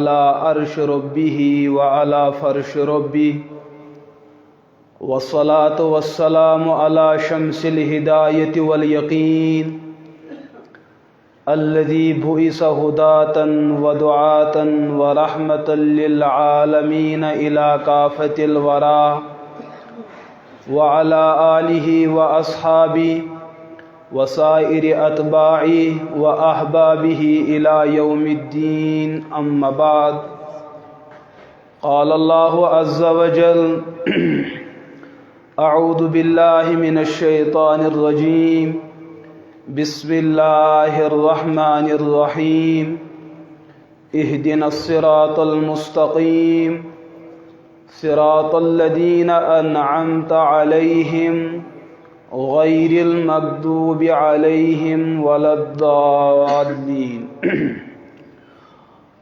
على عرش ربه وعلى فرش ربه والصلاة والسلام على شمس الهداية واليقين الذي بعث هداة ودعاة ورحمة للعالمين إلى كافة الورى وعلى آله وأصحابه وسائر أتباعه وأحبابه إلى يوم الدين أما بعد قال الله عز وجل أعوذ بالله من الشيطان الرجيم بسم الله الرحمن الرحيم اهدنا الصراط المستقيم صراط الذين أنعمت عليهم غير المغضوب عليهم ولا الضالين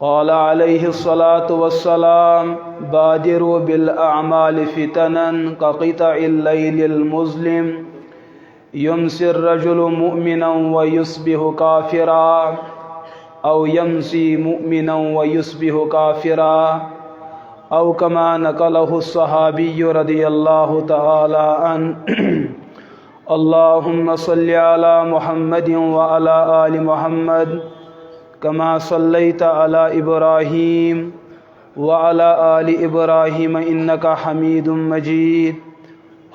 قال عليه الصلاة والسلام بادروا بالأعمال فتنا كقطع الليل المظلم يمسي الرجل مؤمنا ويصبح كافرا أو يمسي مؤمنا ويصبح كافرا أو كما نقله الصحابي رضي الله تعالى عنه اللهم صل على محمد وعلى آل محمد كما صليت على إبراهيم وعلى آل إبراهيم إنك حميد مجيد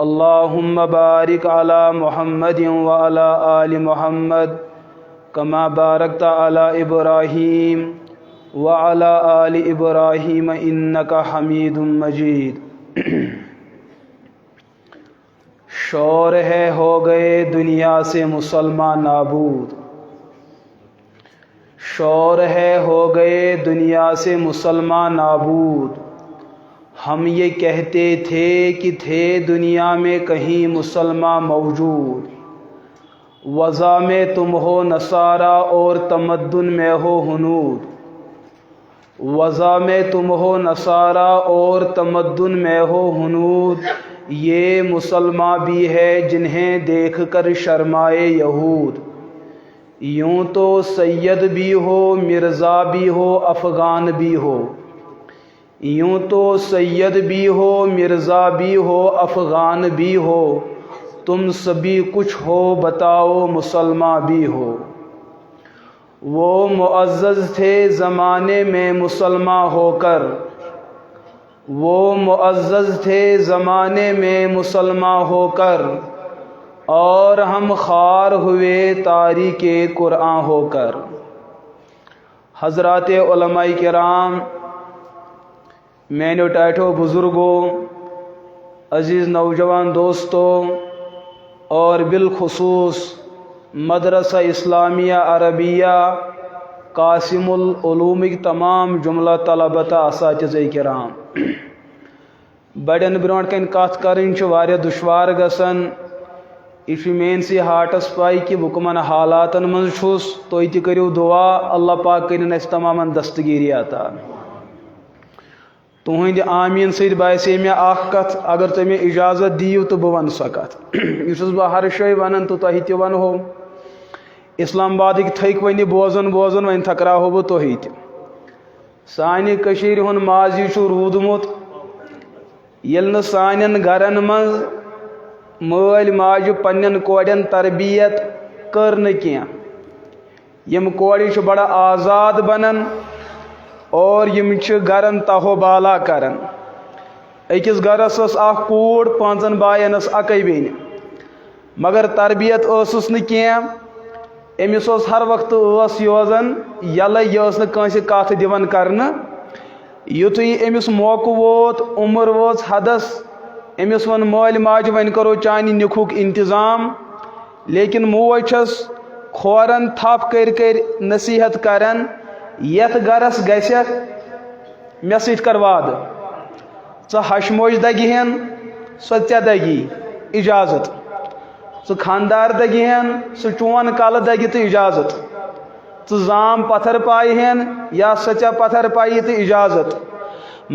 اللهم بارك على محمد وعلى آل محمد كما باركت على إبراهيم وعلى آل إبراهيم إنك حميد مجيد شور ہے ہو گئے دنیا سے مسلمان نابود، شور ہے ہو گئے دنیا سے مسلمان نابود، ہم یہ کہتے تھے کہ تھے دنیا میں کہیں مسلمان موجود، وضع میں تم ہو نصارہ اور تمدن میں ہو ہنود، وضع میں تم ہو نصارہ اور تمدن میں ہو ہنود، یہ مسلمان بھی ہے جنہیں دیکھ کر شرمائے یہود، یوں تو سید بھی ہو مرزا بھی ہو افغان بھی ہو، یوں تو سید بھی ہو مرزا بھی ہو افغان بھی ہو، تم سبھی کچھ ہو بتاؤ مسلمان بھی ہو، وہ معزز تھے زمانے میں مسلمان ہو کر، وہ معزز تھے زمانے میں مسلمان ہو کر، اور ہم خوار ہوئے تاریک قرآن ہو کر۔ حضرات علماء کرام، میانیو ٹائٹو بزرگوں، عزیز نوجوان دوستوں، اور بالخصوص مدرسہ اسلامیہ عربیہ قاسم العلوم کی تمام جملہ طلبہ اساتذہ کرام، بڑن برونٹ کن کت کرن واریاہ دشوار گژھان، یہ مین سی ہارٹس پائی کہ بہ کمن حالاتن من چھس، تُہۍ تہِ کٔرِو دعا اللہ پاک کرن اَسہِ تمامن دستگیری عطا۔ تُہنٛدِ آمیٖن سۭتۍ باسے مےٚ اکھ کتھ، اگر تُہۍ مےٚ اجازت دِیِو تہٕ بہٕ ونہٕ سۄ کتھ، یہِ چھُس بہٕ ہر جایہِ ونان تہٕ تۄہہِ تہِ ونہو، اسلام آبادٕکۍ تھٔکۍ وۄنۍ بوزان بوزان وۄنۍ تھکراوہو بہٕ تُہۍ تہِ۔ سانہِ کٔشیٖرِ ہُنٛد ماضی چھُ روٗدمُت ییٚلہِ نہٕ سانٮ۪ن گرن منٛز مٲلۍ ماجہِ پننٮ۪ن کورٮ۪ن تربیت کٔر نہٕ کینٛہہ، یِم کورِ چھِ بڑٕ آزاد بنان اور یِم چھِ گرن تہو بالا کران۔ أکِس گرس ٲس اکھ کوٗر، 5 باین ٲس اکے بیٚنہِ، مگر تربیت ٲسٕس نہٕ کینٛہہ، أمِس اوس ہر وقتہٕ ٲس یوزان یلے، یہِ ٲس نہٕ کٲنٛسہِ کتھ دِوان کرنہٕ۔ یُتھُے أمِس موقعہٕ ووت، عمر وٲژ حدس، أمِس ووٚن مٲلۍ ماجہِ وۄنۍ کرو چانہِ نِکہُک انتظام، لیکن موج چھس کھورن تھپ کٔرۍ کٔرۍ نصیحت کران، یتھ گرس گژھکھ مےٚ سۭتۍ کر وعدٕ، ژٕ ہشموش دگہِ ہن سۄ ژےٚ دگی اجازت، ژٕ خاندار دگہِ ہن سُہ چون کلہٕ دگہِ تہٕ اجازت، ژٕ زام پتھر پایہِ ہن یا سۄ ژےٚ پتھر پایی تہٕ اجازت،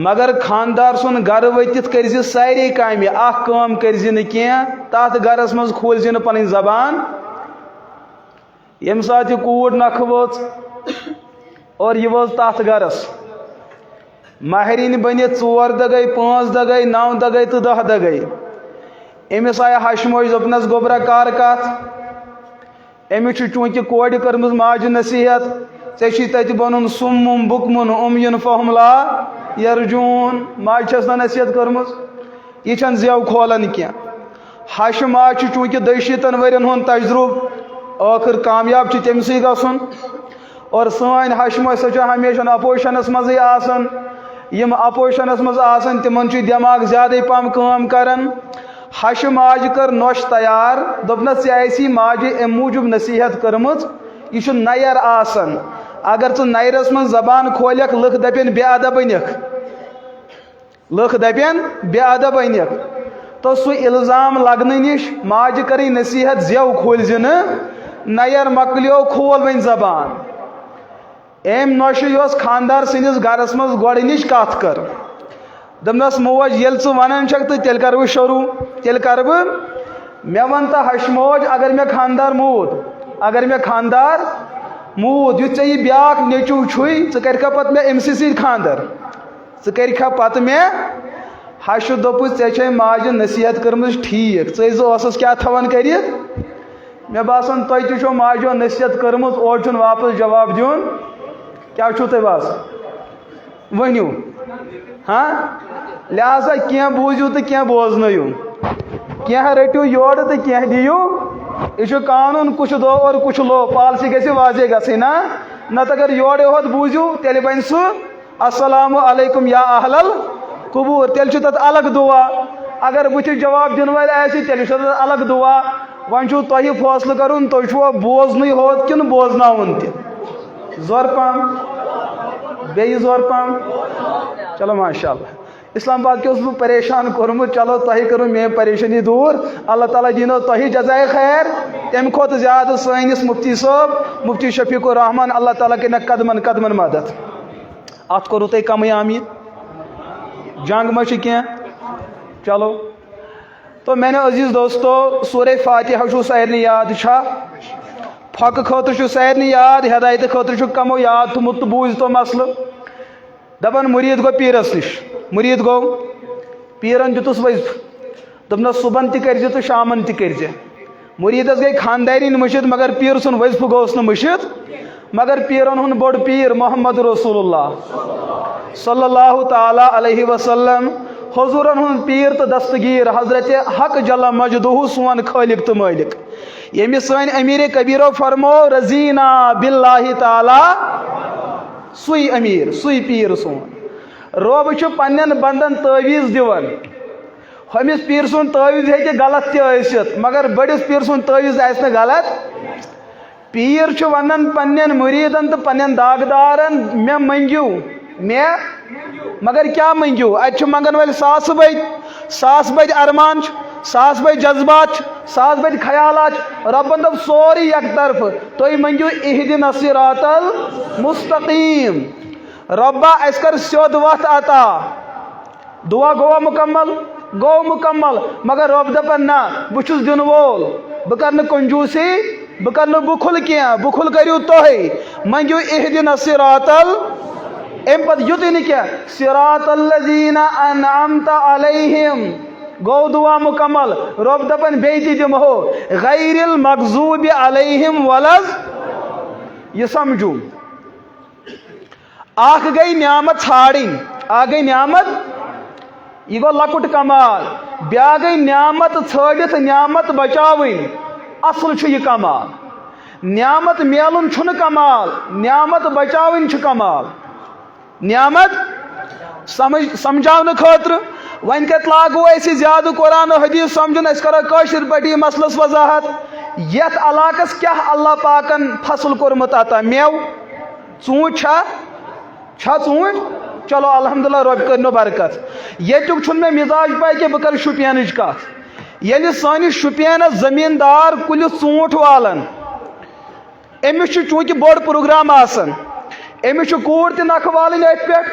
مگر خاندار سُنٛد گرٕ ؤتِتھ کٔرزِ سارے کامہِ، اکھ کٲم کٔرزِ نہٕ کینٛہہ، تتھ گرس منٛز کھوٗلزِ نہٕ پنٕنۍ زبان۔ ییٚمہِ ساتہٕ یہِ کوٗر نکھٕ وٲژ اور یہِ وٲژ تتھ گرس، ماہرین بنت 4 دہ گئی 5 دہ گئی 9 دہ گئی تو 10 دہ گئی امس آیا ہش موج دپنس گوبرا کار کت امس چونکہ کورِ کٔرمٕژ ماجہِ نصیحت ژےٚ چھی تتہِ بنُن سُمُم بُکمُن عُمین فہم لا یرجوٗن ماجہِ چھس نا نصیحت کٔرمٕژ یہ چھنہٕ زیو کھولان کینٛہہ ہش ماج چھُ چونکہ 200 ؤرین ہُنٛد تجرُبہٕ ٲخر کامیاب چھُ تٔمسٕے گژھُن اور سٲنۍ ہش موج سۄ چھِ ہمیشہ اپوزِشنس منٛزٕے آسان یم اپوزِشنس منٛز آسان تمن چھُ دٮ۪ماغ زیادے پہم کٲم کران ہش ماجہِ کٔر نۄش تیار دوٚپنس ژےٚ آسی ماجہِ امہِ موٗجوٗب نصیحت کٔرمٕژ یہ چھُ نیر آسان اگر ژٕ نیرس منٛز زبان کھولکھ لُکھ دپن بے ادب أنِکھ لُکھ دپن بے ادب أنِکھ تو سُہ الزام لگنہٕ نِش ماجہِ کٔرٕنۍ نصیحت زیو کھوٗلزِ نہٕ نیر مۄکلیو کھول وۄنۍ زبان أمۍ نۄشہِ یۄس خاندار سٕنٛدِس گرس منٛز گۄڈٕنِچ کتھ کٔر دپنس موج ییٚلہِ ژٕ ونان چھکھ تہٕ تیٚلہِ کرٕ بہٕ شروٗع تیٚلہِ کرٕ بہٕ مےٚ ون تہٕ ہش موج اگر مےٚ خاندار موٗد یُتھ ژےٚ یہِ بیٛاکھ نیٚچوٗ چھُے ژٕ کَرِکھا پتہٕ مےٚ أمسٕے سۭتۍ خاندر ژٕ کَرِکھا پتہٕ مےٚ ہشہِ دوٚپُس ژےٚ چھے ماجہِ نصیحت کٔرمٕژ ٹھیٖک ژٕ ٲسۍ زِ ٲسس کیٛاہ تھاوان کٔرِتھ مےٚ باسان تۄہہِ تہِ چھو ماجو نصیحت کٔرمٕژ اورٕ چھُنہٕ واپس جواب دیُن کیٛاہ چھُو تۄہہِ باسان ؤنِو لہذا کینٛہہ بوٗزِو تہٕ کینٛہہ بوزنٲیِو کینٛہہ رٔٹِو یورٕ تہٕ کینٛہہ دِیِو یہ چھُ قانوٗن کُچھ دو اور کُچھ لو پالسی گژھِ واضح گژھٕنۍ نا نتہٕ اگر یورٕ یوت بوٗزِو تیٚلہِ بنہِ سُہ السلام علیکم یا اہل القبوٗر تیٚلہِ چھُ تتھ الگ دُعا اگر بٕتھِ جواب دِنہٕ وٲلۍ آسہِ تیٚلہِ چھُ تتھ الگ دُعا وۄنۍ چھُو تۄہہِ فٲصلہٕ کرُن تُہۍ چھُوا بوزنٕے ہوت کِنہٕ بوزناوُن تہِ زورٕ پہم بیٚیہِ زورٕ پہم چلو ماشاء اللہ اسلام آباد کے اوسُس بہٕ پریشان کوٚرمُت چلو تۄہہِ کٔرٕو میٲنۍ پریشٲنی دوٗر اللہ تعالیٰ دِنو تۄہہِ جزائے خیر تمہِ کھۄتہٕ زیادٕ سٲنِس مفتی صٲب مفتی شفیق الرحمان اللہ تعالیٰ کٔرِنکھ قدمن قدمن مدد اتھ کوٚروٕ تۄہہِ کمٕے آمید جنگ ما چھُ کینٛہہ چلو تو میانیو عزیز دوستو سورہ فاتحہ چھُ سارنٕے یاد چھا پھۄکہٕ خٲطرٕ چھُ سارنٕے یاد ہدایتہٕ خٲطرٕ چھُ کمو یاد تھوٚمُت تہٕ بوٗزتو مسلہٕ دپان مُریٖد گوٚو پیٖرس نِش مُریٖد گوٚو پیٖرن دیُتُس وظیفہٕ دوٚپنس صُبحن تہِ کٔرزِ تہٕ شامن تہِ کٔرزِ مُریٖدس گٔے خاندارِنۍ مٔشِد مگر پیٖر سُنٛد وظیفہٕ گوٚوس نہٕ مٔشِد مگر پیٖرن ہُنٛد بوٚڑ پیٖر محمد رسول اللہ صلی اللہ تعالیٰ علیہ وسلم حضوٗرن ہُنٛد پیٖر تہٕ دستگیٖر حضرت حق جل مجدہ سون خٲلق تہٕ مٲلِک ییٚمِس سٲنۍ امیٖرِ کبیٖرو فرمو رضینا باللہ تعالیٰ سُے امیٖر سُے پیٖر سون رۄب چھُ پننٮ۪ن بنٛدن تٲویٖز دِوان ہُمِس پیٖر سُنٛد تٲویٖز ہیٚکہِ غلط تہِ ٲسِتھ مگر بٔڑِس پیٖر سُنٛد تٲویٖز آسہِ نہٕ غلط پیٖر چھُ ونان پننٮ۪ن مُریٖدن تہٕ پننٮ۪ن داغدارن مےٚ منٛگِو مےٚ مگر کیٛاہ منٛگِو اتہِ چھِ منٛگن وٲلۍ ساسہٕ بٔدۍ ارمان چھِ ساس بٔدۍ جذبات چھِ ساس بٔدۍ خیالات چھِ رۄبن دوٚپ سورُے یکہٕ طرفہٕ تُہۍ منٛگِو اہدِنا الصراط المستقیٖم رۄبا اَسہِ کر سیوٚد وتھ عطا دُعا گوٚوا مُکمل مگر رۄب دپان نہ بہٕ چھُس دِنہٕ وول بہٕ کرٕ نہٕ کنجوٗسی بہٕ کرٕ نہٕ بُخُل کینٛہہ بُخُل کٔرِو تُہۍ منٛگِو اہدِنا الصراط امہِ پتہٕ یُتُے نہٕ کینٛہہ صراط الذیٖنَ انعمت علیہم گوٚو دُعا مُکمل رۄب دپان بیٚیہِ تہِ دِمہو غیر المغضوٗبِ علیہم یہِ سمجھو اکھ گٔے نعمت ژھانڈٕنۍ اکھ گٔے نعمت یہِ گوٚو لۄکُٹ کمال بیٛاکھ گٔے نعمت ژھٲنڈِتھ نعمت بچاوٕنۍ اصل چھُ یہِ کمال نعمت میلُن چھُنہٕ کمال نعمت بچاوٕنۍ چھُ کمال نعمت سمجھاونہٕ خٲطرٕ وۄنۍ کتہِ لاگو أسۍ زیادٕ قرآن و حدیٖث سمجھُن أسۍ کرو کٲشِر پٲٹھی یہِ مسلس وضاحت یتھ علاقس کیٛاہ اللہ پاکن فصل کوٚرمُت عطا میوٕ ژوٗنٛٹھۍ چھا ژوٗنٛٹھۍ چلو الحمدللہ رۄبہِ کٔرنو برکت ییٚتیُک چھُنہٕ مےٚ مزاج پاے کینٛہہ بہٕ کرٕ شُپینٕچ کتھ ییٚلہِ سٲنِس شُپینس زٔمیٖندار کُلِس ژوٗنٛٹھ والان أمِس چھُ چوٗنٛکہِ بوٚڑ پروگرام آسان أمِس چھُ کوٗر تہِ نکھٕ والٕنۍ أتھۍ پٮ۪ٹھ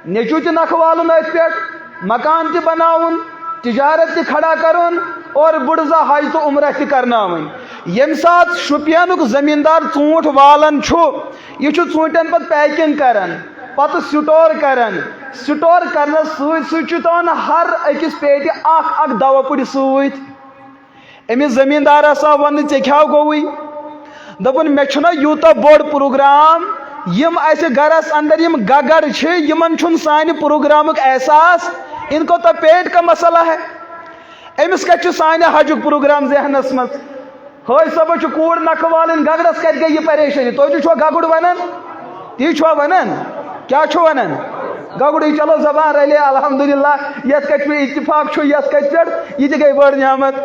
نیٚچوٗ تہِ نکھٕ والُن أتھۍ پٮ۪ٹھ مکان تہِ بناوُن تجارت تہِ کھڑا کرُن اور بُڑزا حج تہٕ عمرہ تہِ کرناوٕنۍ ییٚمہِ ساتہٕ شُپینُک زٔمیٖندار ژوٗنٛٹھ والان چھُ یہِ چھُ ژوٗنٛٹھٮ۪ن پتہٕ پیکِنگ کران پتہ سٹور کرن سٹور کرنس ست ہر أکس پیٹہِ اکھ دوا پُڑِ سۭتۍ أمِس زمیٖندارس آو وننہٕ ژےٚ کیٛاہ گوٚوُے دوٚپُن مےٚ چھُنہ یوٗتاہ بوٚڑ پروگرام یم اَسہِ گرس اندر یم گگر چھِ یمن چھُنہٕ سانہِ پروگرامُک احساس ان کو تو پیٹ کا مسئلہ ہے أمِس کتہِ چھُ سانہِ حجُک پروگرام ذہنس منٛز حٲج صٲبس چھُ کوٗر نکھٕ والٕنۍ گگرس کتہِ گٔے یہِ پریشٲنی تُہۍ تہِ چھُوا گگُر ونان تی چھُوا ونان کیٛاہ چھُ ونان گگُرٕے چلو زبان رلے الحمدللہ یتھ کتہِ پٮ۪ٹھ اتفاق چھُ یتھ کتہِ پٮ۪ٹھ یہِ تہِ گٔے بٔڑ نعمت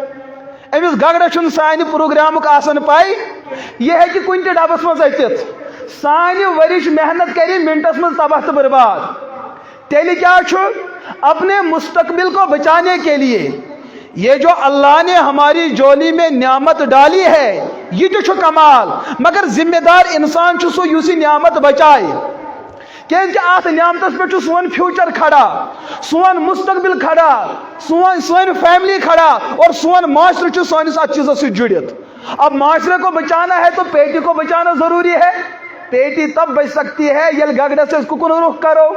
أمِس گگرس چھُنہٕ سانہِ پروگرامُک آسان پاے یہِ ہیٚکہِ کُنہِ تہِ ڈبس منٛز أژِتھ سانہِ ؤرِش محنت کرِ منٹس منٛز تباہ تہٕ برباد تیٚلہِ کیٛاہ چھُ اپنے مستقبل کو بچانے کے لیے یہ جو اللہ نے ہماری جولی میں نعمت ڈالی ہے یہ تو چھو کمال مگر ذمہ دار انسان چھو سو یوسی نعمت بچائے کہ آت نعمتس پہ سون فیوچر کھڑا سون مستقبل کھڑا سون فیملی کھڑا اور سون معاشرہ چھو سونس ات چیزوں سے جڑت اب معاشرے کو بچانا ہے تو پیٹی کو بچانا ضروری ہے پیٹی تب بچ سکتی ہے یل گگڑ سے ککن رخ کرو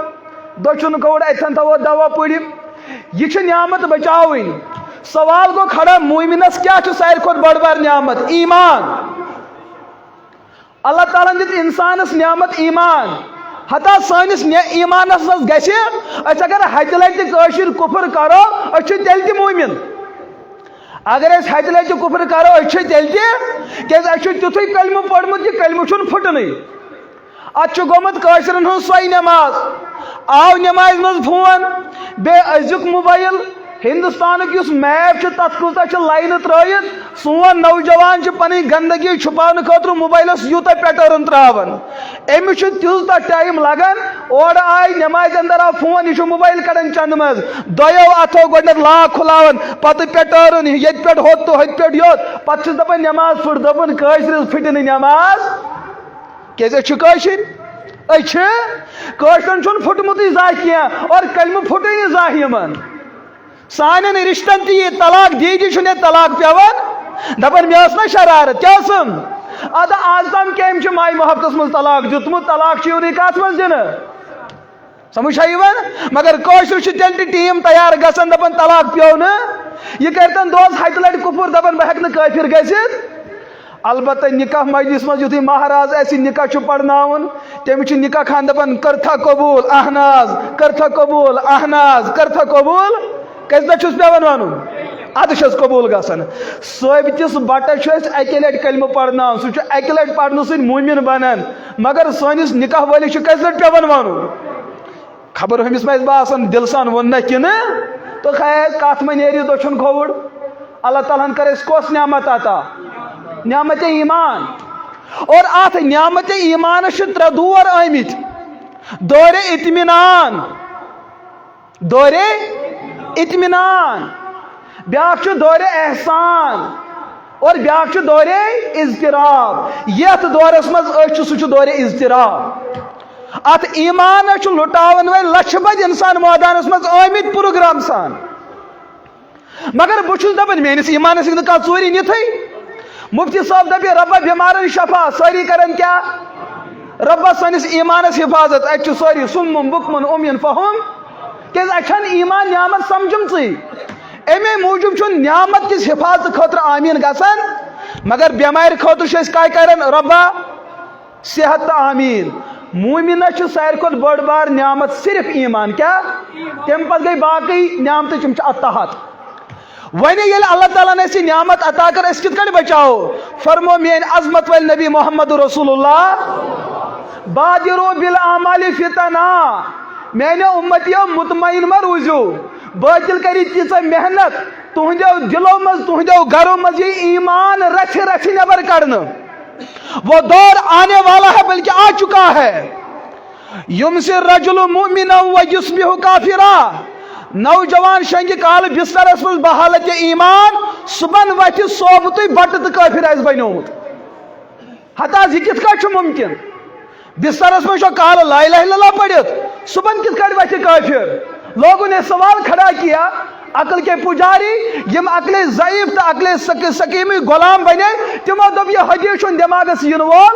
دچن کوڑ اتن تھو دوا پڑی یہ نعمت بچاوین سوال کو کھڑا مومنس کیا ساروی کھت بڑ بار نعمت ایمان اللہ تعالیٰ دت انسانس نعمت ایمان حتیٰ سانس ایمانس مز گژھِ أسۍ اگر ہتہِ لٹہِ کٲشِر کفر کرو أسۍ چھِ تیٚلہِ تہِ مومن اگر أسۍ ہتہِ لٹہِ کفر کرو أسۍ چھِ تیٚلہِ تہِ کیازِ أسۍ چھُ تیُتھُے کلمہٕ پوٚرمُت یہِ کلمہٕ چھُنہٕ پھُٹنٕے ات چھُ گوٚمُت کٲشرن ہٕنٛز سۄے نٮ۪ماز آو نٮ۪مازِ منٛز فون بیٚیہِ أزیُک موبایل ہندوستانُک یُس میپ چھُ تتھ کۭژاہ چھِ لاینہٕ ترٲیِتھ سون نوجوان چھِ پنٕنۍ گندگی چھُپاونہٕ خٲطرٕ موبایلس یوٗتاہ پیٹرن تراوان أمِس چھُ تیوٗتاہ ٹایم لگان اورٕ آے نٮ۪مازِ اندر آو فون یہِ چھُ موبایل کڑان چندٕ منٛز دۄیو اتھو گۄڈنٮ۪تھ لاک کھُلاوان پتہٕ پیٹرن ییٚتہِ پٮ۪ٹھ ہوٚت تہٕ ہوٚتہِ پٮ۪ٹھ یوٚت پتہٕ چھُس دپان نٮ۪ماز پھٕٹ دوٚپُن کٲشرِس پھٕٹہِ نہٕ نٮ۪ماز کیازِ أسۍ چھِ کٲشِرۍ أسۍ چھِ کٲشرٮ۪ن چھُنہٕ پھُٹمُتٕے زانٛہہ کینٛہہ اور کلمہٕ پھُٹٕے نہٕ زانٛہہ یِمن سانٮ۪ن رشتن تہِ یہِ طلاق دیٖدی چھُنہٕ ییٚتہِ طلاق پیوان دپان مےٚ ٲس نا شرارت کیٛاہ ٲسٕم ادٕ آز تام کٔمۍ چھُ ماے محبتس منٛز طلاق دیُتمُت طلاق چھُ یِونٕے کتھ منٛز دِنہٕ سمجھ چھا یِوان مگر کٲشُر چھُ تیٚلہِ تہِ ٹیٖم تیار گژھان دپان طلاق پیوٚو نہٕ یہِ کرتن دۄہس ہتہِ لٹہِ کُفُر دپان بہٕ ہٮ۪کہٕ نہٕ کٲفِر گٔژھِتھ البتہ نکاح مجلس مز یُتھُے مہراز اسہِ نکاح چھُ پرناوُن تٔمِس چھُ نکاح خان دپان کٔرتھا قبوٗل اہن حظ کٔرتھا قبوٗل اہن حظ کٔرتھا قبوٗل کٔژِ دۄہ چھُس پیوان ونُن ادٕ چھس قبوٗل گژھان ثٲبتِس بٹس چھُ اسہِ اکہِ لٹہِ کلمہٕ پرناوُن سُہ چھُ اکہِ لٹہِ پرنہٕ سۭتۍ مومن بنان مگر سٲنِس نکاح وٲلِس چھُ کٔژِ لٹہِ پیوان ونُن خبر ہُمِس ما آسہِ باسان دل سان ووٚن نہ کِنہٕ تو خیر کتھ ما نیرِ دٔچھُن کھووُر اللہ تعالیٰ ہن کر اسہِ کۄس نعمت عطا نعمت ایمان اور ات نعمت ایمانس چھِ ترٛےٚ دور آمٕتۍ دورِ اطمینان دورِ اطمینان بیاکھ چھُ دورِ احسان اور بیاکھ چھُ دورِ اضطراب یتھ دورس منٛز أسۍ چھِ سُہ چھُ دورِ اضطراب ات ایمانس چھُ لُٹاون وٲلۍ لچھِ بٔدۍ انسان مٲدانس منٛز آمٕتۍ پروگرام سان مگر بہٕ چھُس دپان میٲنِس ایمانس ہیٚکہِ نہٕ کانٛہہ ژوٗرِ نِتھٕے مفتی صاحب دپہِ ربا بیمارن شفا سٲری کرن کیا ربا سٲنِس ایمانس حفاظت اتہِ چھُ سٲری سُمُم بُکمُن عُمین فہم کیازِ اتہِ چھنہٕ ایمان نعمت سمجھمژٕے امے موٗجوٗب چھُنہٕ نعمت کِس حفاظتہٕ خٲطرٕ آمیٖن گژھان مگر بٮ۪مارِ خٲطرٕ چھِ أسۍ کیٛاہ کران ربا صحت تہٕ آمیٖن مومنس چھُ ساروی کھۄتہٕ بٔڑ بار نعمت صرف ایمان کیٛاہ تمہِ پتہٕ گٔے باقٕے نعمتہٕ تِم چھِ اتھ تحت وۄنۍ ییٚلہِ اللہ تعالیٰ ہن اَسہِ یہِ نعمت عطا کٔر أسۍ کِتھ کٔنۍ بچاوو فرمو میٲنۍ عظمت وٲلۍ نبی محمد رسول اللہ بادرو بالاعمال فتنا میانیو امتیو مطمئن ما روزیو باطل کری تیٖژاہ محنت تُہنٛدیو دلو منٛز تُہنٛدیو گرو منٛز یی ایمان رچھِ رچھِ نٮ۪بر کڑنہٕ وہ دور آنے والا ہے بلکہ آ چکا ہے یمسی الرجل مؤمنا ویصبح کافرا نوجوان شنگہِ کالہٕ بسترس منٛز بحالت ایمان صبحن وتھِ صوبتٕے بٹہٕ تہٕ کٲفر آسہِ بنیومُت ہتہٕ حظ یہِ کِتھ کٲٹھۍ چھُ ممکن بسترس منٛز چھو کالہٕ لا الہ الا اللہ پڑھِتھ صبحن کِتھ کٲٹھۍ وتھِ کٲفر لوگوں نے سوال کھڑا کیا عقل کے پجاری یم عقل ضعیف تہٕ عقل سقیمی غلام بنے تمو دوٚپ یہِ حدیث چھُنہٕ دٮ۪ماغس یِنہٕ وول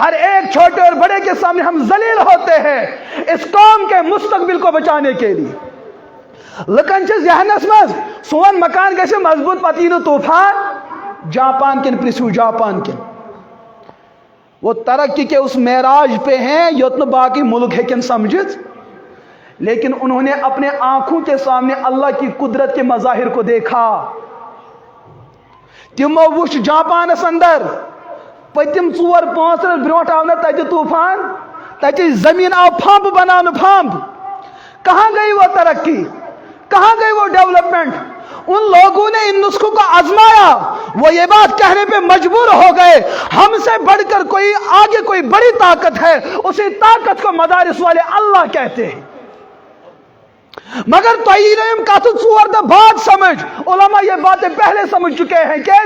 ہر ایک چھوٹے اور بڑے کے سامنے ہم ذلیل ہوتے ہیں اس قوم کے مستقبل کو بچانے کے لیے. لکن چھ ذہنس مز سون مکان گژھِ مضبوط پتہ یی طوفان جاپان کن پرسو جاپان کن. وہ ترقی کے اس معراج پہ ہیں یوتن باقی ملک ہیکن سمجھت، لیکن انہوں نے اپنے آنکھوں کے سامنے اللہ کی قدرت کے مظاہر کو دیکھا. تمو وچ جاپانس اندر پتم 4-5 رٮ۪تھ برونٹھ آو نا تتہ طوفان، تتہ زمین آو پھمب بنانے پھمب. کہاں گئی وہ ترقی، کہاں گئی وہ ڈیولپمنٹ؟ ان لوگوں نے ان نسخوں کو آزمایا، وہ یہ بات کہنے پہ مجبور ہو گئے ہم سے بڑھ کر کوئی آگے کوئی بڑی طاقت ہے، اسی طاقت کو مدارس والے اللہ کہتے ہیں. مگر تو کت 4 دہ بعد سمجھ، علماء یہ باتیں پہلے سمجھ چکے ہیں کہ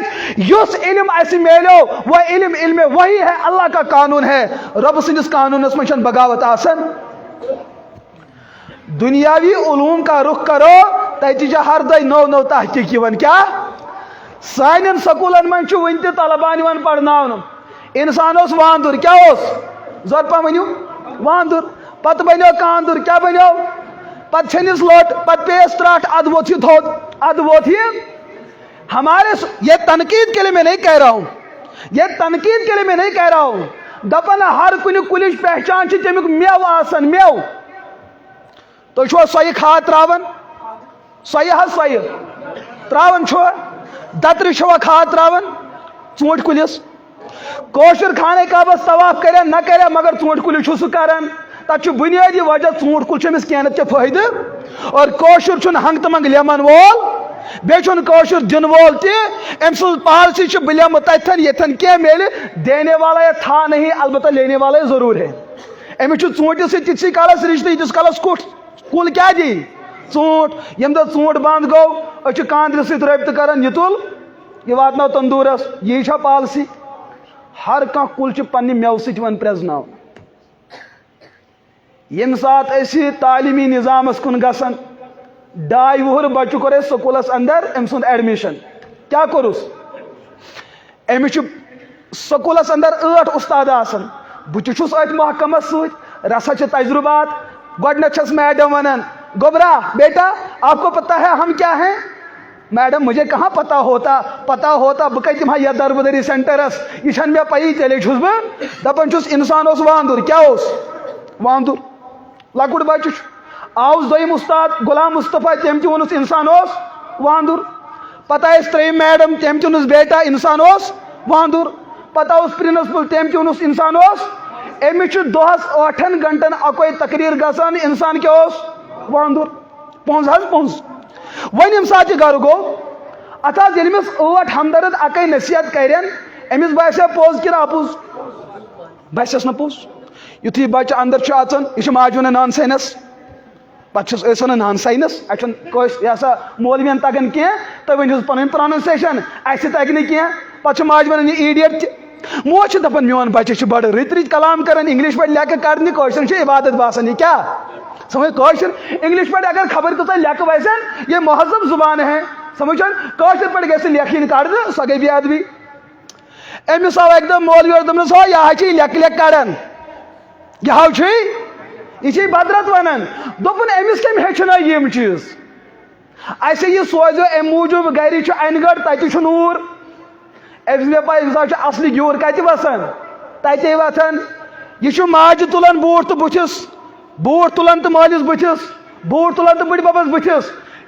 یس علم ایسی میلو وہ علم وہی ہے، اللہ کا قانون ہے. رب سندس قانونس من بغاوت آسن. دنیاوی علوم کا رخ کرو تجہ ہر دہ نو تحقیق کیا سان سکولن من ون تہ طلبان پڑھناون. انسان اس واندر، کیا اس زرپا ونیو واندر، پتہ بنو کاندر، کیا بنو پتہ چھنس لوٹ، پتہ پیس تراٹ، اد ووت یہ تھوت، اد ووت یہ. ہمارے یہ تنقید کے لیے میں نہیں کہہ رہا ہوں، یہ تنقید کے لیے میں نہیں کہہ رہا ہوں. دپن ہر کن کلچ پہچان تمیک میو آسن میو. تو چھو سوئی کھاد تراون، سوئی حس سوئی تراون چھو دتر چھو کھاد تراون ژوٗنٛٹھۍ کُلِس. کوشر خانے کعبس طواف کرے نہ کرے مگر ژوٗنٛٹھۍ کُلِس چھُ سُہ کران. تک بنیادی وجہ ژوٗنٛٹھۍ کُل چھُ أمِس کینٛہہ نتہٕ کینٛہہ فٲیدٕ. اور کوشر چھُنہٕ ہنٛگ تہٕ منٛگ لیمن وول، بیٚیہِ چھُنہٕ کوشر دِنہٕ وول تہِ. أمۍ سٕنٛز پالسی چھِ بہٕ لیمہٕ تتھٮ۪ن ییٚتھٮ۪ن کینٛہہ میلہِ، دینے والا یا تھا نہیں البتہ لینے والا ضرور ہے. أمِس چھُ ژوٗنٛٹھِس سۭتۍ تِتسٕے کالس رشتہٕ ییٖتِس کالس کُٹھ کُل کیا دی ژوٗنٛٹھ. ییٚمہِ دۄہ ژوٗنٛٹھ بنٛد گوٚو أسۍ چھِ کاندرِ سۭتۍ رٲبطہٕ کران، یہِ تُل یہِ واتناو تندوٗرس. یی چھا پالسی؟ ہر کانٛہہ کُل چھُ پننہِ مٮ۪وٕ سۭتۍ یِوان پرٛزناونہٕ. ییٚمہِ ساتہٕ أسۍ تعلیٖمی نظامس کُن گژھان 2 وُہُر بچہٕ کوٚر اَسہِ سکوٗلس اندر أمۍ سُنٛد ایڈمِشن. کیٛاہ کوٚرُس؟ أمِس چھُ سکوٗلس اندر 8 اُستاد آسان. بہٕ تہِ چھُس أتھۍ محکمس سۭتۍ، رژھا چھِ تجربات. گۄڈنٮ۪تھ چھس میڈم ونان گوبرا بیٹا آپ کو پتہ ہے ہم کیا ہیں؟ میڈم مجھے کہاں پتہ ہوتا بہ کتہ دمہا یتھ دربدری سینٹرس، یہ چھن مے پی. تیلے چھس بہ دپان چھس انسان اوس واندر. کیا اوس واندر؟ لکُٹ بچہ آوُس دوٚیِم استاد غلام مصطفیٰ، تٔمۍ تہِ ووٚنُس انسان اوس واندر. پتہ آیس 3 میڈم، تٔمۍ تہِ ووٚنُس بیٹا انسان اوس واندر. پتہ اوس پرنسپل، تٔمۍ تہِ ووٚنُس انسان اوس. أمِس چھُ دۄہس 8 گھنٹن اکوے تقریر گژھان، انسان کیا اوس واندر. پونٛز حظ پونٛز. وۄنۍ ییٚمہِ ساتہٕ یہِ گرٕ گوٚو اتھ حظ ییٚلہِ أمِس 8 ہمدرد اکے نصیحت کرن أمِس باسیو پوٚز کِنہٕ اپُز؟ باسیس نہٕ پوٚز. یُتھُے بچہ اندر چھُ اژان یہِ چھُ ماجہِ ونان نان ساینس، پتہٕ چھِس أسۍ ونان نان ساینس. اَسہِ چھُنہٕ یہِ ہسا مولوین تگان کینٛہہ، تُہۍ ؤنِو پنٕنۍ پروننسیشن، اَسہِ تگہِ نہٕ کینٛہہ. پتہٕ چھِ ماجہِ ونان یہِ ایٖڈیٹ تہِ. موج چھِ دپان میون بچہ چھُ بڑٕ رٕتۍ کلام کران، انگلش پٲٹھۍ لیکھٕ کڑنہِ، کٲشرٮ۪ن چھِ عبادت باسان. یہ کیا سمجھ کٲشر انگلش پٲٹھۍ اگر خبر کۭژاہ لیکھٕ ویسن، یہ مہذب زبان ہے سمجھن. کٲشر پٲٹھۍ گژھِ لیکھٕنۍ کڑنہٕ، سۄ گٔے بے ادبی. أمِس آو اکہِ دۄہ مولوی اور دوٚپنس ہو یہِ حظ چھِ لیکھٕ کڑان، یہِ ہاو چھُے یہِ چھِ بدرت ونان. دوٚپُن أمِس کٔمۍ ہیٚچھنٲے یِم چیٖز؟ اَسے یہِ سوزیو امہِ موٗجوٗب، گرِ چھُ انہِ گڑھ تتہِ چھُ نوٗر. أمِس مےٚ پاے أمِس حظ چھُ اصلہِ گیوٗر کتہِ وسان، تتے وتھان. یہِ چھُ ماجہِ تُلان بوٗٹھ تہٕ بٕتھِس، بوٗٹھ تُلان تہٕ مٲلِس بٕتھِس، بوٗٹھ تُلان تہٕ بٕڈِببس بٕتھِس.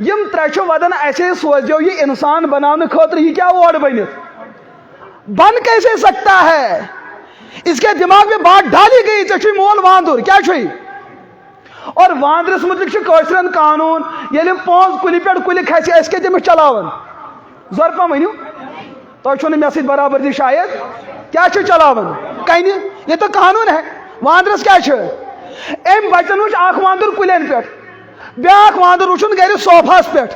یِم 3 چھِ ودان اَسے سوزیو یہِ انسان بناونہٕ خٲطرٕ، یہِ کیٛاہ اور بٔنِتھ؟ بن کیسے سکتا ہے؟ اس کے دماغ میں بات ڈالی گئی ژےٚ چھُے مول واندر. کیٛاہ چھُے؟ اور واندرس متعلق چھُ کٲشرٮ۪ن قانوٗن، ییٚلہِ پونٛز کُلہِ پٮ۪ٹھ کُلہِ کھسہِ أسۍ کیٛاہ تٔمِس چلاوان؟ زورپا ؤنِو. تۄہہِ چھو نہٕ مےٚ سۭتۍ برابردی شاید. کیا چھُ چلاوان؟ کنہِ. یہ تو قانون ہے. واندرس کیا چھُ؟ أمۍ بچن وٕچھ اکھ واندر کُلٮ۪ن پٮ۪ٹھ، بیٛاکھ واندر وٕچھُن گرِ صوفاہس پٮ۪ٹھ.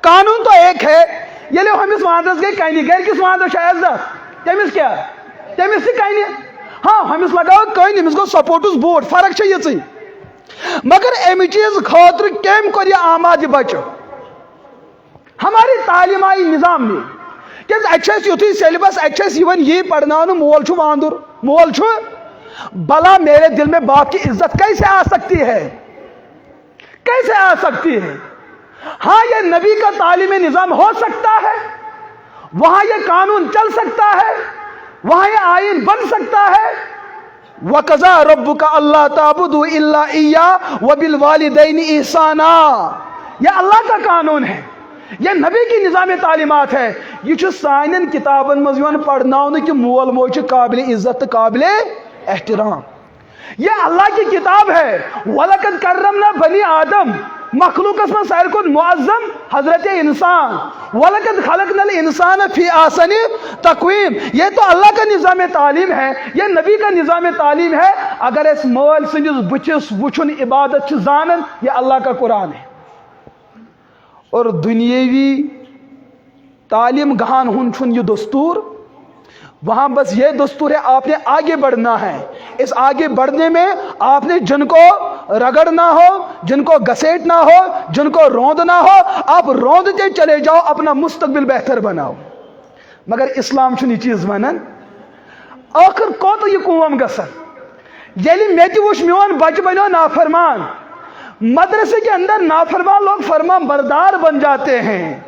قانون تو ایک ہے. ییٚلہِ ہُمِس واندرس گٔے کنہِ، گرِکِس واندرس چھِ عزت، تٔمِس کیٛاہ؟ تٔمِس تہِ کنہِ. ہاں ہُمِس لگاو کٔنۍ، أمِس گوٚو سپورٹس بوٗٹ، فرق چھِ یِژٕے. مگر امہِ چیٖز خٲطرٕ کٔمۍ کوٚر یہِ آماد یہِ بچہٕ؟ ہماری تعلیمائی نظام نے کیٛازِ اَتہِ چھُ اَسہِ یُتھُے سیلبس اَتہِ چھُ اَسہِ یِوان یی پرناونہٕ مول چھُ وانٛدُر مول چھُ بلا میرے دل میں باپ کی عزت کیسے آ سکتی ہے کیسے آ سکتی ہے ہاں یہ نبی کا تعلیمی نظام ہو سکتا ہے وہاں یہ قانون چل سکتا ہے وہاں یہ آئین بن سکتا ہے وَقَضَىٰ رَبُّكَ أَلَّا تَعْبُدُوا إِلَّا إِيَّاهُ وَبِالْوَالِدَيْنِ إِحْسَانًا یہ اللہ کا قانون ہے یہ نبی کی نظام تعلیمات ہے یہ چھُ سانٮ۪ن کتابن منٛز یِوان پرناونہٕ کہ مول موج چھُ قابل عزت تہٕ قابل احترام یہ اللہ کی کتاب ہے وَلَقَدْ كَرَّمْنَا بَنِي آدم مخلوقس من ساروی کھۄتہٕ معظم حضرت انسان وَلَقَدْ خَلَقْنَا الْإِنسَانَ فِي أَحْسَنِ تَقْوِيمٍ یہ تو اللہ کا نظام تعلیم ہے یہ نبی کا نظام تعلیم ہے اگر اس مول سندس بچس وچھن عبادت چھ زانن یہ اللہ کا قرآن ہے اور دنیاوی تعلیم گہان ہن چھن یہ دستور وہاں بس یہ دستور ہے آپ نے آگے بڑھنا ہے اس آگے بڑھنے میں آپ نے جن کو رگڑنا ہو جن کو گھسیٹنا ہو جن کو روندنا ہو آپ روندتے چلے جاؤ اپنا مستقبل بہتر بناؤ مگر اسلام چھن یہ چیز ونن آخر کوت یہ قوم گسن یلی میں تہ وچھ میون بچہ بنو نافرمان مدرسے کے اندر نافرمان لوگ فرمان بردار بن جاتے ہیں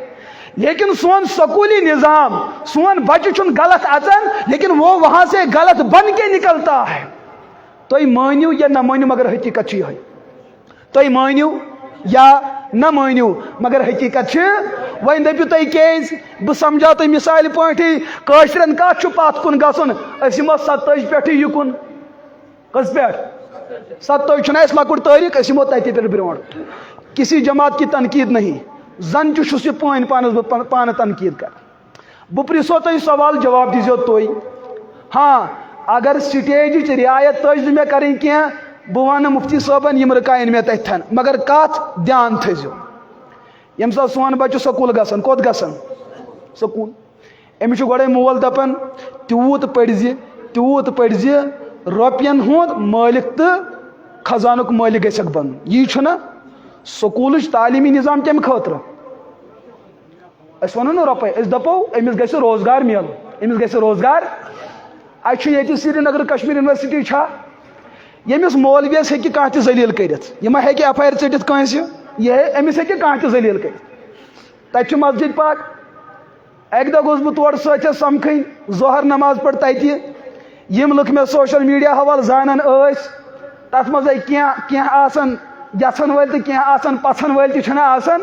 لیکن سون سکولی نظام سون بچہ چھن غلط اچن لیکن وہ وہاں سے غلط بن کے نکلتا ہے تُہۍ مٲنِو یا نہ مٲنِو مگر حقیقت چھ یہے تُہۍ مٲنِو یا نہ مٲنِو مگر حقیقت چھ وۄنۍ دٔپِو تُہۍ کیٛازِ بہٕ سمجھاو تۄہہِ مثالہِ پٲٹھی کٲشرٮ۪ن کتھ چھُ پتھ کُن گژھُن أسۍ یِمو 27 پٮ۪ٹھٕ یِکُن کٔژ پٮ۪ٹھ 27 چھُنہ اَسہِ لۄکُٹ تٲریٖخ أسۍ یِمو تَتہِ پٮ۪ٹھ برٛونٛٹھ کسی جماعت کی تنقید نہیں زن چھُس یہ پٲنۍ پانس بہٕ پانہٕ تنقید کر بہٕ پرژھو تۄہہِ سوال جواب دیزیو تُہۍ ہاں اگر سٹیجٕچ رعایت تٔج نہٕ مےٚ کَرٕنۍ کینٛہہ بہٕ وَنہٕ مفتی صٲبن یِم رُکاین مےٚ تٔتھٮ۪ن مگر کتھ دھیان تھٲیزیو ییٚمہِ ساتہٕ سون بچہ سکوٗل گژھان کوٚت گژھان سکوٗل أمِس چھُ گۄڈے مول دپان تیوٗت پٔرزِ رۄپین ہُنٛد مٲلِک تہٕ خزانُک مٲلِک گژھکھ بنُن یی چھُنہ سکوٗلٕچ تعلیٖمی نظام کمہِ خٲطرٕ أسۍ وَنو نہٕ رۄپے أسۍ دپو أمِس گژھِ روزگار میلُن أمِس گژھِ روزگار اَسہِ چھُ ییٚتہِ سرینگر کشمیٖر یونیورسٹی چھا ییٚمِس مولوِیس ہیٚکہِ کانٛہہ تہِ ذلیٖل کٔرِتھ یہِ ما ہیٚکہِ ایف آی آر ژٔٹِتھ کٲنٛسہِ یہِ أمِس ہیٚکہِ کانٛہہ تہِ ذلیٖل کٔرِتھ تَتہِ چھُ مسجد پاک اَکہِ دۄہ گوٚژھ بہٕ تور سۭتۍ سمکھٕنۍ ظہر نماز پٔر تَتہِ یِم لُکھ مےٚ سوشل میٖڈیا حوالہٕ زانان ٲسۍ تَتھ منٛز کینٛہہ آسان یژھن وٲلۍ تہٕ کینٛہہ آسان پژھن وٲلۍ تہِ چھِنہ آسان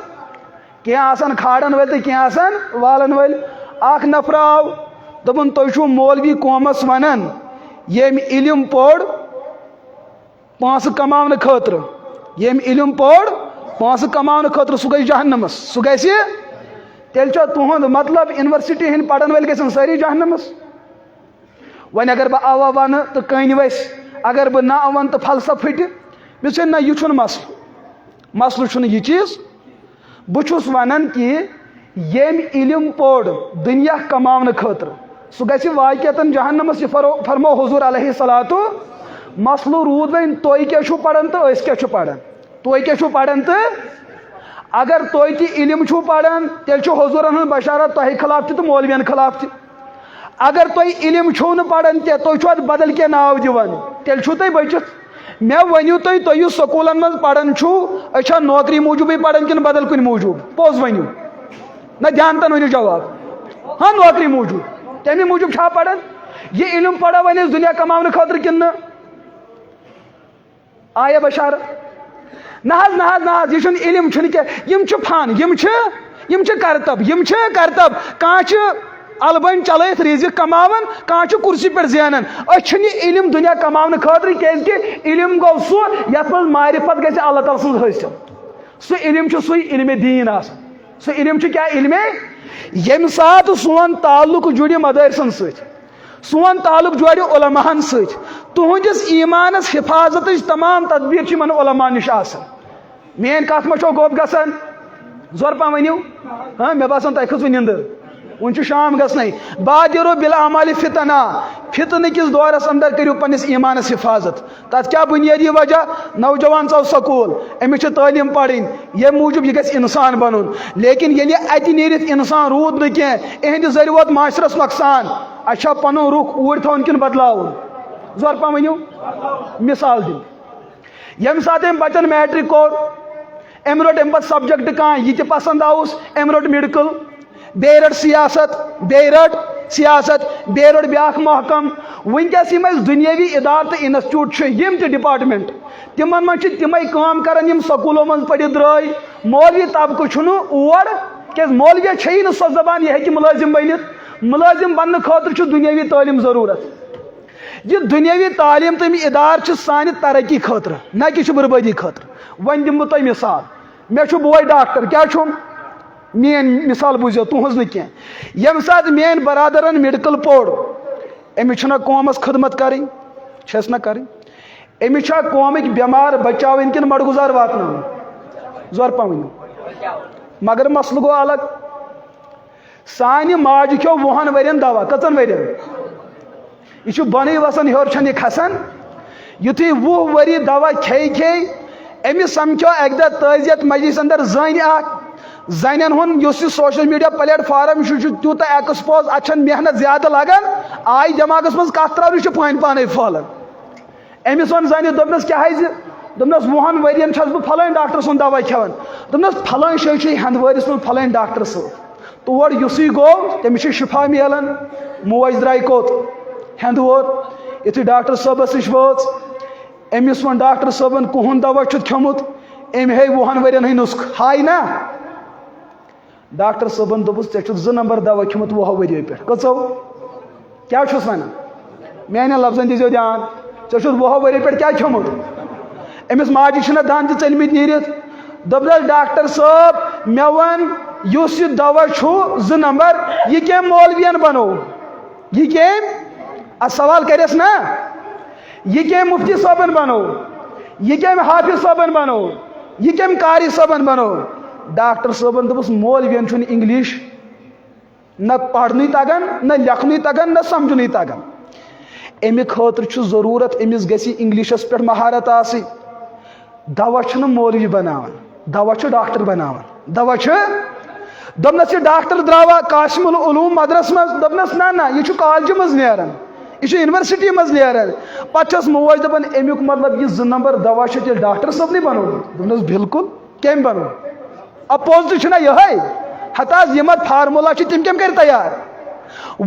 کینٛہہ آسان کھالن وٲلۍ تہٕ کینٛہہ آسان والن وٲلۍ اکھ نفر آو دوٚپُن تُہۍ چھُو مولوی قومس ونان ییٚمۍ علم پوٚر پونٛسہٕ کماونہٕ خٲطرٕ ییٚمۍ علم پوٚر پونٛسہٕ کماونہٕ خٲطرٕ سُہ گژھِ جہنمس سُہ گژھِ تیٚلہِ چھا تُہُنٛد مطلب یونیورسٹی ہٕنٛدۍ پرن وٲلۍ گژھن سٲری جہنمس وۄنۍ اگر بہٕ اوا ونہٕ تہٕ کٔنۍ ؤسۍ اگر بہٕ نہ وَنہٕ تہٕ فلسفہٕ پھٕٹہِ مےٚ چھُ نہ یہِ چھُنہٕ مسلہٕ چھُنہٕ یہِ چیٖز بہٕ چھُس ونان کہِ ییٚمۍ علم پوٚر دُنیا کماونہٕ خٲطرٕ سُہ گژھِ واقعتن جہنمس یہِ فرمو حضوٗر علیہ صلاتُ مسلہٕ روٗد وۄنۍ تُہۍ کیٛاہ چھُو پران تہٕ أسۍ کیٛاہ چھُ پران تُہۍ کیٛاہ چھُو پران تہٕ اگر تُہۍ تہِ علم چھُو پران تیٚلہِ چھُ حضوٗرن ہٕنٛز بشارت تۄہہِ خلاف تہِ تہٕ مولوین خلاف تہِ اگر تُہۍ علم چھُو نہٕ پران تہِ تُہۍ چھُو اتھ بدل کینٛہہ ناو دِوان تیٚلہِ چھُو تُہۍ بٔچِتھ مےٚ ؤنِو تُہۍ یُس سکوٗلن منٛز پران چھُو أسۍ چھا نوکری موٗجوٗبٕے پران کِنہٕ بدل کُنہِ موٗجوٗب پوٚز ؤنِو نہ دھیان تن ؤنِو جواب ہاں نوکری موٗجوٗب تمے موٗجوٗب چھا پران یہِ علم پرو وۄنۍ أسۍ دُنیا کماونہٕ خٲطرٕ کِنہٕ نہٕ آیا بشارت نہ حظ یہِ چھُنہٕ علم چھُنہٕ کینٛہہ یِم چھِ فن یِم چھِ کرتب کانٛہہ چھُ البٲنۍ چلٲیِتھ رِزق کماوان کانٛہہ چھُ کُرسی پٮ۪ٹھ زینان أسۍ چھِنہٕ یہِ علم دُنیا کماونہٕ خٲطرٕ کیٛازِکہِ علم گوٚو سُہ یتھ منٛز معرفت گژھِ اللہ تعالیٰ سٕنٛز حٲصِل سُہ علم چھُ سُے علمِ دیٖن آسان سُہ علم چھُ کیٛاہ علمے ییٚمہِ ساتہٕ سون تعلق جُڑِ مدارسن سۭتۍ سون تعلق جوڑِ علماہن سۭتۍ تُہنٛدِس ایٖمانس حفاظتٕچ تمام تدبیٖر چھِ یِمن علما نِش آسان میٲنۍ کتھ ما چھو گوٚب گژھان زور پہم ؤنِو ہاں مےٚ باسان تۄہہِ کھٔژوٕ نِندٕر ون شام گھنی بادرو بالعمال فتنہ فتنہ کس دورس اندر کرو پنس ایمانس حفاظت تک کیا بنیادی وجہ نوجوان ثو سکول امس تعلیم پڑھیں یہ موجود یہ گھس انسان بنن لیکن یل ات نیرت انسان رود نا کی اہند ذریعہ ووت معاشرس نقصان اچھا پن رخ اوڑ تھون کن بدلاون زور پہ ونو مثال دن یم سات بچن میٹرک کور ام رٹ ام پہ سبجیکٹ کھانا یہ پسند آوس ام رٹ میڈیکل بی رٹ سیاست بی رٹ بیاکھ محکم ونکس دنیاوی ادارہ تو انسٹیٹیوٹ یم تہ ڈپارٹمنٹ تمن من تمے کام کران یم سکولوں من پڑھت درائے مولوی طبقہ اور کیاز مولوی چھ نا سو زبان یہ ہیکہ ملازم بنت ملازم بننے خاطر دنیاوی تعلیم ضرورت یہ دنیاوی تعلیم تم ادارہ سانہ ترقی خاطر نہ کہ بربادی خاطر ون دم بہ تہ مثال مے بوے ڈاکٹر کیا چھم مین مثال بوزو تہذ نا یم سات مین برادرن میڈیکل پوڑ امس قومس خدمت کریں چھس نا کریں امس قومک بیمار بچاون کن مڑگزار واتن زور پہ ونو مگر مسلہ گو الگ سانہ ماجہ کھو 20 ورین دوا کتن ورین یہ بن وسان ہور چھن یہ کھسان یتھے 20 وری دوا کھے امس سمکھو اک دہ تعزیت مجلس اندر زن اخ زنن ہن یس سوشل میڈیا پلیٹ فارم تیوتہ ایکسپوز اچھن محنت زیادہ لگان آئی دماغس مز کت ترا پان پانے پھہلان امس ون زنہ دپنس کیا دپنس 20 ورین چھس بہ فلان ڈاکٹر سن دوا کھیوان دپنس فلان شے ہندوارس من فلان ڈاکٹر صٲب تور یُسٕے گوٚو تٔمِس چھِ شفا میلان موج درٛاے کوٚت ہندوور یُتھُے ڈاکٹر صٲبس نِش وٲژ أمِس ووٚن ڈاکٹر صٲبن کُہُنٛد دوا چھُتھ کھیوٚمُت أمۍ ہے 20 ؤرین ہٕنٛدۍ نُسخہٕ ہاے نا ڈاکٹر صٲبن دوٚپُس ژےٚ چھُتھ 2 نمبر دوا کھیوٚمُت 20 ؤرۍیو پٮ۪ٹھ کٔژو کیٛاہ چھُس وَنان میانٮ۪ن لفظن دِزیو دھیان ژےٚ چھُتھ 20 ؤرۍیو پٮ۪ٹھ کیٛاہ کھیوٚمُت أمِس ماجہِ چھِنہ دند تہِ ژٔلمٕتۍ نیٖرِتھ دوٚپنس ڈاکٹر صٲب مےٚ ووٚن یُس یہِ دوا چھُ 2 نمبر یہِ کٔمۍ مولوِین بنوو یہِ کٔمۍ سوال کریس نا یہ کم مفتی صٲبن بنو یہ کم حافظ صٲبن بنو یہ کم قاری صٲبن بنو ڈاکٹر صٲبن دوٚپُس مولوین چھُنہٕ انگلش نہ پرنُے تگان نہ لیکھنُے تگان نہ سمجھنُے تگان امہِ خٲطرٕ چھُ ضروٗرت أمِس گژھِ انگلشس پٮ۪ٹھ مہارت آسٕنۍ دوا چھُنہٕ مولوی بناوان دوا چھُ ڈاکٹر بناوان دوا چھُ دوٚپنس یہِ ڈاکٹر درٛاوا قاسم العلوم مدرس منٛز دوٚپنس نہ یہِ چھُ کالجہِ منٛز نیران یہ یونیورسٹی مز نیران پتہ چھس موج دپان امیک مطلب یہ 2 نمبر دوا تیل ڈاکٹر صٲبنٕے بنومُت دوٚپنس بالکل کٔمۍ بنو اپوزٹ چھُنہ یہے ہتہٕ حظ یِم اتھ فارمولا چھِ تِم کٔمۍ کٔرۍ تیار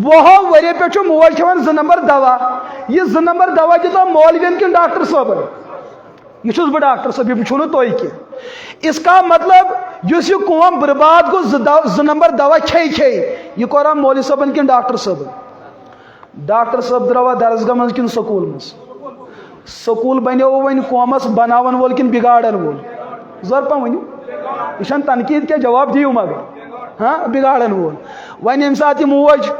20 ؤرۍ پٮ۪ٹھ چھُ موج کھٮ۪وان 2 نمبر دوا یہ 2 نمبر دوا دِتو مولوین کِنہٕ ڈاکٹر صٲبن یہ چھُس بہٕ ڈاکٹر صٲب یہ چھُو نہٕ تُہۍ کینٛہہ اس کا مطلب یُس یہ قوم برباد گوٚو 2 نمبر دوا کھے یہ کوٚرا مولوی صٲبن کِنہٕ ڈاکٹر صٲبن ڈاکٹر صٲب درٛاوا درسگاہ منٛز کِنہٕ سکوٗل منٛز سکوٗل بنیو وۄنۍ قومس بناون وول کِنہٕ بگاڑن وول زور پہ ؤنِو یہِ چھنہٕ تنقیٖد کینٛہہ جواب دِیِو مگر ہاں بگاڑن وول وۄنۍ ییٚمہِ ساتہٕ یہِ موج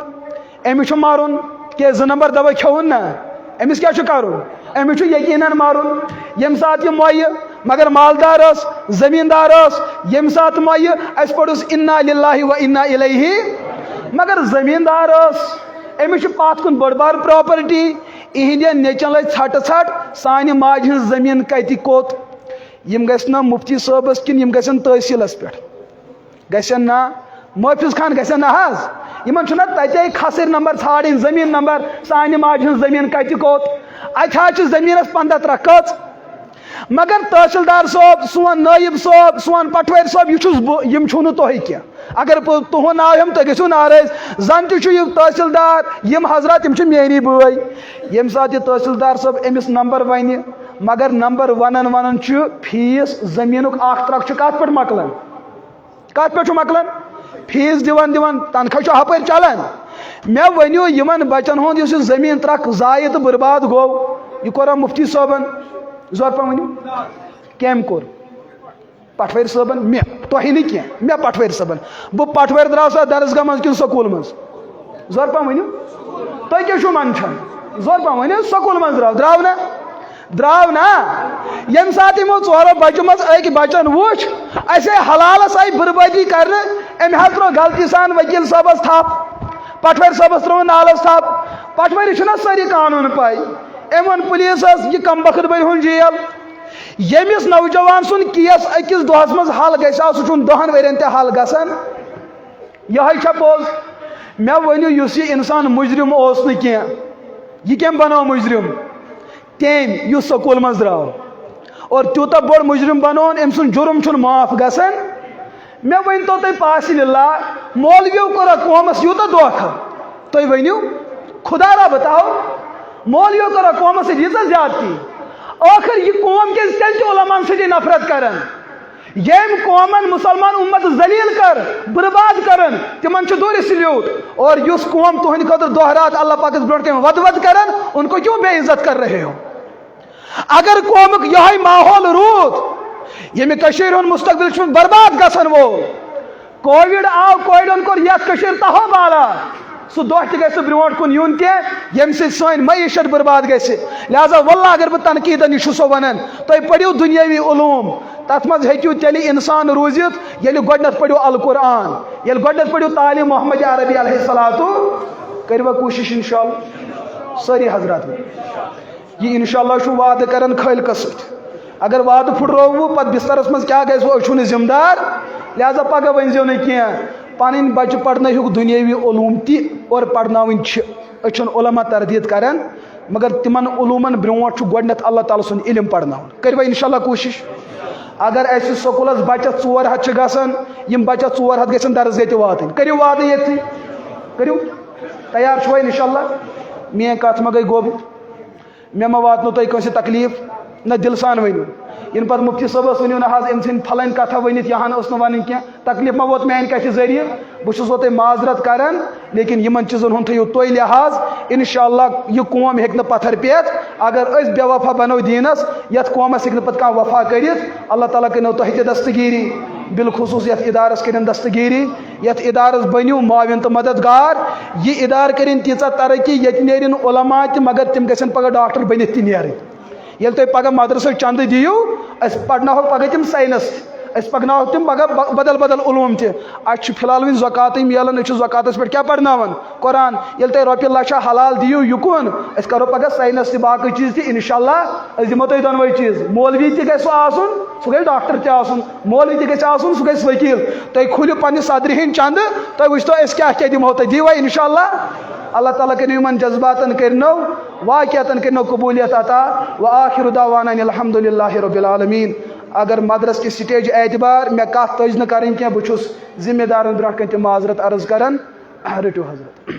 أمِس چھُ مرُن کیٛازِ 2 نمبر دوا کھیوٚوُن نا أمِس کیٛاہ چھُ کرُن أمِس چھُ یقیٖنن مرُن ییٚمہِ ساتہٕ یہِ مۄیہِ مگر مالدار ٲس زمیٖندار ٲس ییٚمہِ ساتہٕ مۄیہِ اَسہِ پوٚرُس اِنا لِلّٰہِ و اِنا اِلَیہِ مگر زمیٖندار ٲس أمِس چھُ پتھ کُن بٔڑ بار پراپرٹی اِہِنٛدٮ۪ن نیٚچن لٔج ژھٹہٕ سانہِ ماجہِ ہٕنٛز زٔمیٖن کتہِ کوٚت یِم گژھِ نا مفتی صٲبس کِنہٕ یِم گژھن تحصیٖلس پٮ۪ٹھ گژھن نا محافظ خان گژھن نا حظ یِمن چھُنہ تتے کھسٕرۍ نمبر ژھانڈٕنۍ زٔمیٖن نمبر سانہِ ماجہِ ہٕنٛز زٔمیٖن کتہِ کوٚت اتہِ حظ چھِ زٔمیٖنس 15 ترٛکھ کٔژ مگر تحصیلدار صٲب سون نٲیب صٲب سون پٹوٲرۍ صٲب یہ چھُس بہٕ یِم چھُو نہٕ تُہۍ کینٛہہ اگر تُہُنٛد ناو ہٮ۪مہٕ تُہۍ گٔژھِو ناراض زن تہِ چھُ یہِ تحصیلدار یِم حضرات یِم چھِ میٛٲنی بٲے ییٚمہِ ساتہٕ یہِ تحصیلدار صٲب أمِس نمبر ونہِ مگر نمبر ونان چھُ فیٖس زٔمیٖنُک 1 ترٛکھ چھُ کتھ پٮ۪ٹھ مۄکلان کتھ پٮ۪ٹھ چھُ مۄکلان فیٖس دِوان تنخواہ چھُ ہپٲرۍ چلان مےٚ ؤنِو یِمن بچن ہُنٛد یُس یہِ زٔمیٖن ترٛکھ ضایہِ تہٕ برباد گوٚو یہِ کوٚرا مفتی صٲبن زور پہ ؤنِو کٔمۍ کوٚر پٹوٲرۍ صٲبن مےٚ تۄہہِ نہٕ کینٛہہ مےٚ پٹوٲرۍ صٲبن بہٕ پٹوٲرۍ درٛاو سا درسگاہ منٛز کِنہٕ سکوٗل منٛز زور پہ ؤنِو تُہۍ کیٛاہ چھُو منٛدچھان زور پہ ؤنِو سکوٗل منٛز درٛاو نا درو نا یم سات یمو ژورو بچو مز اک بچن وچ اسے حلالس آئی بربادی کرنے ام حض ترو غلطی سان وکیل صاحبس تھپ پٹوری صاحبس ترو نالس تھپ پٹوری چھنا ساری قانون پائی ام ون پولیسس یہ کم بخت بن ہن جیل یمس نوجوان سن کیس اکس دہس مز حل گژھِ سہ چھُنہٕ 10 ؤرین تہِ حل گژھان یہ چھا پوز مے ؤنِو یُس یہ انسان مجرم اوس نہٕ کینٛہہ یہ کٔمۍ بنو مجرم تٔمۍ یُس سکوٗل منٛز درٛاو اور تیوٗتاہ بوٚڑ مجرم بنون أمۍ سُنٛد جُرم چھُنہٕ معاف گژھان مے ؤنۍتو تُہۍ پاسہِ لِلہ مولوِیو کوٚرا قومس یوٗتاہ دھوکہ تُہۍ ؤنِو خدا را بتاو مولوِیو کوٚرا قومس سۭتۍ ییٖژاہ زیادتی ٲخر یہ قوم کیٛازِ تیٚلہِ تہِ علماہن سۭتی نفرت کران یم قومن مسلمان امت ذلیل کر برباد کرن تمن چھ دور سلیوٹ اور یس قوم تہند خاطر دہ رات اللہ پاک برونٹ کن ود ود کرن ان کو کیوں بے عزت کر رہے ہو اگر قومک یہ ماحول روت یمہ کشیر ہن مستقبل چھ برباد گژھن وول کووڈ آو کووڈن کور یت کشیر تہو بالا سہ دہ تہ گژھِ برونٹ کن یون کی یم سے سن معیشت برباد گژھِ لہذا واللہ اگر بہ تنقیدن یہ سو ونان تُہۍ پٔرِو دنیاوی علوم تت مز ہیکو تیلی انسان روزت ییٚلہِ گۄڈنیتھ پٔرِو القرآن ییٚلہِ گۄڈنیتھ پٔرِو تعلیٖم محمد عربی علیہ الصلوۃ کٔرِوا کوٗشش انشاءاللہ سٲری حضرات یہ انشاءاللہ چھُ وعدٕ کران خٲلقس سۭتۍ اگر وعدٕ پھٕٹرووٕ پتہٕ بسترس منٛز کیٛاہ گژھِ أسۍ چھُو نہٕ ذمہٕ دار لہذا پگہہ ؤنۍزیو نہٕ کینٛہہ پنٕنۍ بچہِ پرنٲیہُکھ دُنیٲوی علوم تہِ اور پرناوٕنۍ چھِ أسۍ چھِنہٕ علما تردید کران مگر تمن علومن برونٹھ چھُ گۄڈنیتھ اللہ تعالیٰ سُنٛد علم پرناوُن کٔرِوا انشاءاللہ کوٗشش اگر اسہ سکولس بچس 400 چھ گژھان یم بچس 400 گژھن درسگاہ تہِ واتٕنۍ کٔرِو وعدٕ ییٚتھی کٔرِو تیار چھُوا انشاءاللہ میٲنۍ کتھ ما گٔے گوٚب مےٚ ما واتنو تۄہہِ کٲنٛسہِ تکلیٖف نہ دل سان ؤنِو ین پتہٕ مفتی صٲبس ؤنِو نہ حظ أمۍ ژھٕنۍ پھلٲنۍ کتھا ؤنِتھ یہان ٲس نہٕ ونٕنۍ کینٛہہ تکلیٖف ما ووت میانہِ کتھِ ذٔریعہٕ بہٕ چھُسو تۄہہِ معذرت کران لیکن یمن چیٖزن ہُنٛد تھٲیِو تُہۍ لحاظ انشاءاللہ یہ قوم ہیٚکہِ نہٕ پتھر پیتھ اگر أسۍ بے وفا بنو دیٖنس یتھ قومس ہیٚکہِ نہٕ پتہٕ کانٛہہ وفا کٔرِتھ اللہ تعالیٰ کٔرنو تۄہہِ تہِ دستگیٖری بالخصوٗص یتھ ادارس کٔرِنۍ دستگیٖری یتھ ادارس بٔنِو معاوِن تہٕ مددگار یہ ادارٕ کٔرِنۍ تیٖژاہ ترقی ییٚتہِ نیرن علما تہِ مگر تِم گژھن پگہہ ڈاکٹر بٔنِتھ تہِ نیرٕنۍ ییٚلہِ تُہۍ پگہہ مدرسہٕ چندٕ دِیِو أسۍ پرناوہوکھ پگہہ تِم ساینس أسۍ پکناوہوکھ تِم پگہہ بدل بدل علوم تہِ اَسہِ چھُ فِلحال وۄنۍ زکاتٕے میلان أسۍ چھِ زکاتس پٮ۪ٹھ کیٛاہ پرناوان قرآن ییٚلہِ تُہۍ رۄپیہِ لچھا حلال دِیِو یُکُن أسۍ کرو پگہہ ساینس تہِ باقٕے چیٖز تہِ انشاءاللہ أسۍ دِمو تۄہہِ دۄنوَے چیٖز مولوی تہِ گژھِ سُہ آسُن سُہ گژھِ ڈاکٹر تہِ آسُن مولوی تہِ گژھِ آسُن سُہ گژھِ ؤکیٖل تُہۍ کھوٗلِو پننہِ صدرِ ہٕنٛدۍ چندٕ تُہۍ وٕچھتو أسۍ کیٛاہ کیٛاہ دِمو تۄہہِ دیٖوا انشاءاللہ اللہ تعالیٰ کٔرِنو یِمن جذباتن کٔرنو واقعاتن کٔرنو قبوٗلیت عطا وآخر دعوانا الحمد للہ رب العالمین اگر مدرس کہِ سٹیج اعتبار مےٚ کتھ تٔج نہٕ کرٕنۍ کینٛہہ بہٕ چھُس ذمہٕ دارن برونٛٹھ کَنۍ تہِ معذرت عرض کران رٔٹِو حضرت